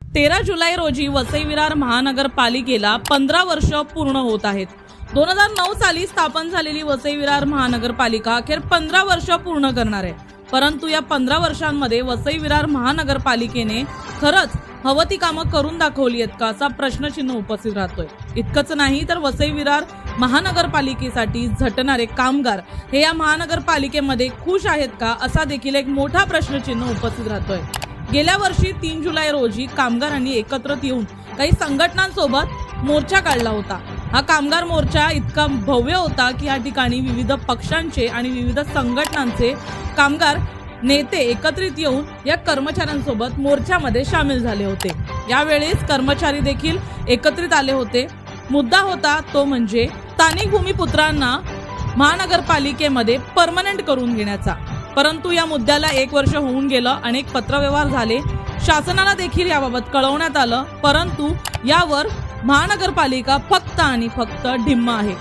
13 जुलै रोजी वसई विरार महानगरपालिकेला 15 वर्ष पूर्ण होत आहेत। 2009 साली स्थापन झालेली वसई विरार महानगरपालिका अखेर 15 वर्ष पूर्ण करणार आहे। परंतु या 15 वर्षांमध्ये वसई विरार महानगरपालिकेने खरंच हवं ती कामं करून दाखवली आहेत का असा प्रश्नचिन्ह उपस्थित राहतोय। इतकंच नाही तर वसई विरार महानगरपालिकेसाठी झटणारे कामगार हे या महानगरपालिकेमध्ये खुश आहेत का असा देखील एक मोठा प्रश्नचिन्ह उपस्थित राहतोय। गेल्या वर्षी 3 जुलै रोजी कामगारांनी एकत्रित येऊन काही संघटनांसोबत मोर्चा काढला होता। हा कामगार मोर्चा इतका भव्य होता की या ठिकाणी विविध पक्षांचे आणि विविध संघटनांचे कामगार नेते एकत्रित येऊन या कर्मचाऱ्यांसोबत मोर्चामध्ये सामील झाले होते। यावेळेस कर्मचारी देखील एकत्रित आले होते। मुद्दा होता तो म्हणजे स्थानिक भूमिपुत्रांना महानगरपालिकेमध्ये परमनंट करून घेण्याचा। परंतु या मुद्द्याला 1 वर्ष होऊन गेलं, अनेक पत्रव्यवहार झाले, शासनाला देखील याबाबत कळवण्यात आलं, परंतु यावर महानगरपालिका फक्त आणि फक्त ढिम्म आहे।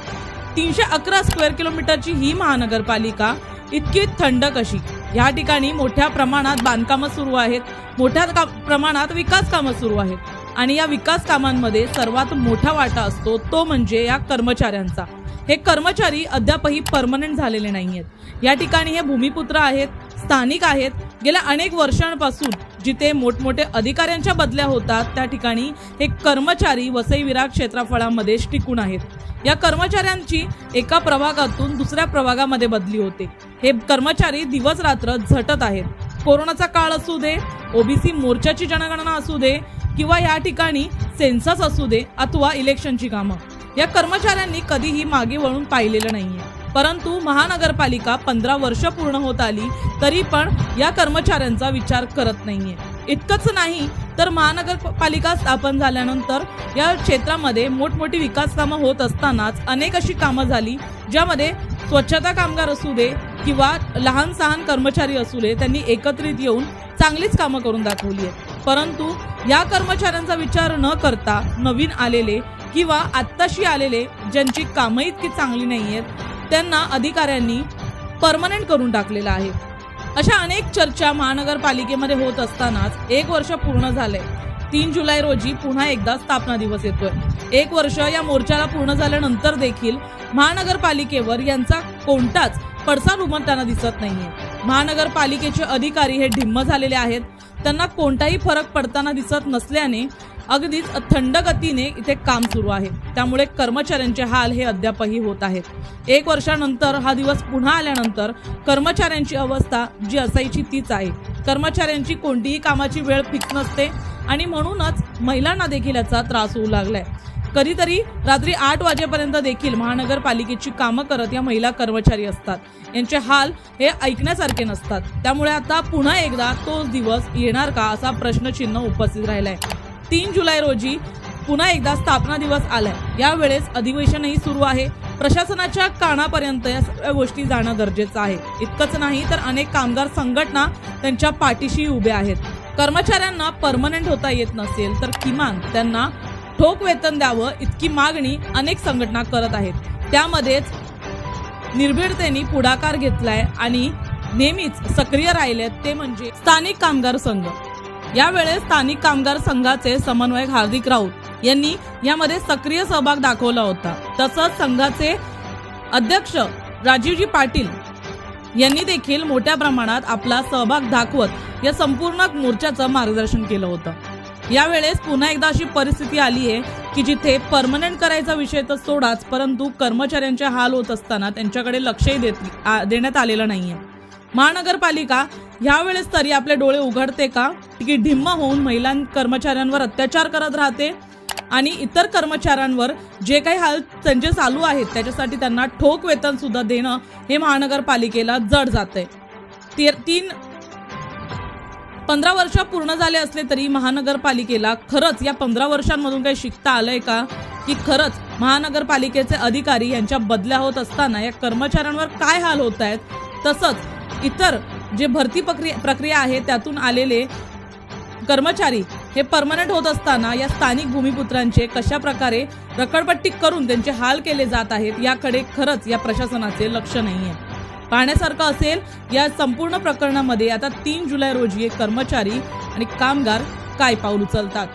311 स्क्वेअर किलोमीटरची ही महानगरपालिका इतकी थंड कशी? या ठिकाणी मोठ्या प्रमाणात बांधकामं सुरू आहेत, मोठ्या प्रमाणात विकास कामं सुरू आहेत आणि या विकास कामांमध्ये सर्वात मोठा वाटा असतो तो म्हणजे या कर्मचाऱ्यांचा। हे कर्मचारी अद्यापही परमनंट झालेले नाहीयेत। या ठिकाणी हे भूमिपुत्र आहेत, स्थानिक आहेत। गेल्या अनेक वर्षांपासून जिथे मोठमोठे अधिकाऱ्यांच्या बदल्या होतात त्या ठिकाणी हे कर्मचारी वसई विरार क्षेत्रफळामध्ये टिकून आहेत। या कर्मचाऱ्यांची एका प्रभागातून दुसऱ्या प्रभागामध्ये बदली होते। हे कर्मचारी दिवस रात्र झटत आहेत। कोरोनाचा काळ असू दे, ओबीसी मोर्चाची जनगणना असू दे किंवा या ठिकाणी सेन्सस असू दे अथवा इलेक्शनची कामं, या कर्मचाऱ्यांनी कधीही मागे वळून पाहिलेलं नाहीये। परंतु महानगरपालिका 15 वर्ष पूर्ण होत आली तरी पण या कर्मचाऱ्यांचा विचार करत नाहीये। इतकंच नाही तर महानगरपालिका स्थापन झाल्यानंतर या क्षेत्रामध्ये मोठमोठी विकास कामं होत असतानाच अनेक अशी कामं झाली ज्यामध्ये स्वच्छता कामगार असू दे किंवा लहान सहान कर्मचारी असू दे, त्यांनी एकत्रित येऊन चांगलीच कामं करून दाखवली आहे। परंतु या कर्मचाऱ्यांचा विचार न करता नवीन आलेले किंवा आत्ताशी आलेले ज्यांची कामं इतकी चांगली नाहीयेत त्यांना अधिकाऱ्यांनी परमनंट करून टाकलेलं आहे। अशा अनेक चर्चा महानगरपालिकेमध्ये होत असतानाच 1 वर्ष पूर्ण झालंय। 3 जुलै रोजी पुन्हा एकदा स्थापना दिवस येतोय। 1 वर्ष या मोर्चाला पूर्ण झाल्यानंतर देखील महानगरपालिकेवर यांचा कोणताच पडसाद उमटताना दिसत नाहीये। महानगरपालिकेचे अधिकारी हे ढिम्म झालेले आहेत। त्यांना कोणताही फरक पडताना दिसत नसल्याने अगदीच थंड गतीने इथे काम सुरू आहे। त्यामुळे कर्मचाऱ्यांचे हाल हे अद्यापही होत आहेत। 1 वर्षानंतर हा दिवस पुन्हा आल्यानंतर कर्मचाऱ्यांची अवस्था जी असायची तीच आहे। कर्मचाऱ्यांची कोणतीही कामाची वेळ फिक्स नसते आणि म्हणूनच महिलांना देखील याचा त्रास होऊ लागलाय। कधीतरी रात्री 8 वाजेपर्यंत देखील महानगरपालिकेची कामं करत या महिला कर्मचारी असतात। यांचे हाल हे ऐकण्यासारखे नसतात। त्यामुळे आता पुन्हा एकदा तोच दिवस येणार का असा प्रश्नचिन्ह उपस्थित राहिलाय। 3 जुलै रोजी पुन्हा एकदा स्थापना दिवस आलाय। यावेळेस अधिवेशनही सुरू आहे। प्रशासनाच्या कानापर्यंत या सगळ्या गोष्टी जाणं गरजेचं आहे। इतकंच नाही तर अनेक कामगार संघटना त्यांच्या पाठीशी उभे आहेत। कर्मचाऱ्यांना परमनंट होता येत नसेल तर किमान त्यांना ठोक वेतन द्यावं इतकी मागणी अनेक संघटना करत आहेत। त्यामध्येच निर्भीडतेने पुढाकार घेतलाय आणि नेहमीच सक्रिय राहिलेत ते म्हणजे स्थानिक कामगार संघ। यावेळेस स्थानिक कामगार संघाचे समन्वयक हार्दिक राऊत यांनी यामध्ये सक्रिय सहभाग दाखवला होता। तसंच संघाचे अध्यक्ष राजीवजी पाटील यांनी देखील मोठ्या प्रमाणात आपला सहभाग दाखवत या संपूर्ण मोर्चाचं मार्गदर्शन केलं होतं। यावेळेस पुन्हा एकदा अशी परिस्थिती आली आहे की जिथे परमनंट करायचा विषय तर सोडाच, परंतु कर्मचाऱ्यांचे हाल होत असताना त्यांच्याकडे लक्षही देण्यात आलेलं नाहीये। महानगरपालिका यावेळेस तरी आपले डोळे उघडते का की ढिम्म होऊन महिला कर्मचाऱ्यांवर अत्याचार करत राहते आणि इतर कर्मचाऱ्यांवर जे काही हाल त्यांचे चालू आहेत त्याच्यासाठी त्यांना ठोक वेतन सुद्धा देणं हे महानगरपालिकेला जड जातंय। 15 वर्ष पूर्ण झाले असले तरी महानगरपालिकेला खरंच या 15 वर्षांमधून काही शिकता आलंय का की खरंच महानगरपालिकेचे अधिकारी यांच्या बदल्या होत असताना या कर्मचाऱ्यांवर काय हाल होत आहेत, तसंच इतर जे भरती प्रक्रिया आहे त्यातून आलेले कर्मचारी हे परमनंट होत असताना या स्थानिक भूमिपुत्रांचे कशा प्रकारे रखडपट्टी करून त्यांचे हाल केले जात आहेत याकडे खरंच या प्रशासनाचे लक्ष नाहीये। पाहण्यासारखं असेल या संपूर्ण प्रकरणामध्ये आता 3 जुलै रोजी एक कर्मचारी आणि कामगार काय पाऊल उचलतात।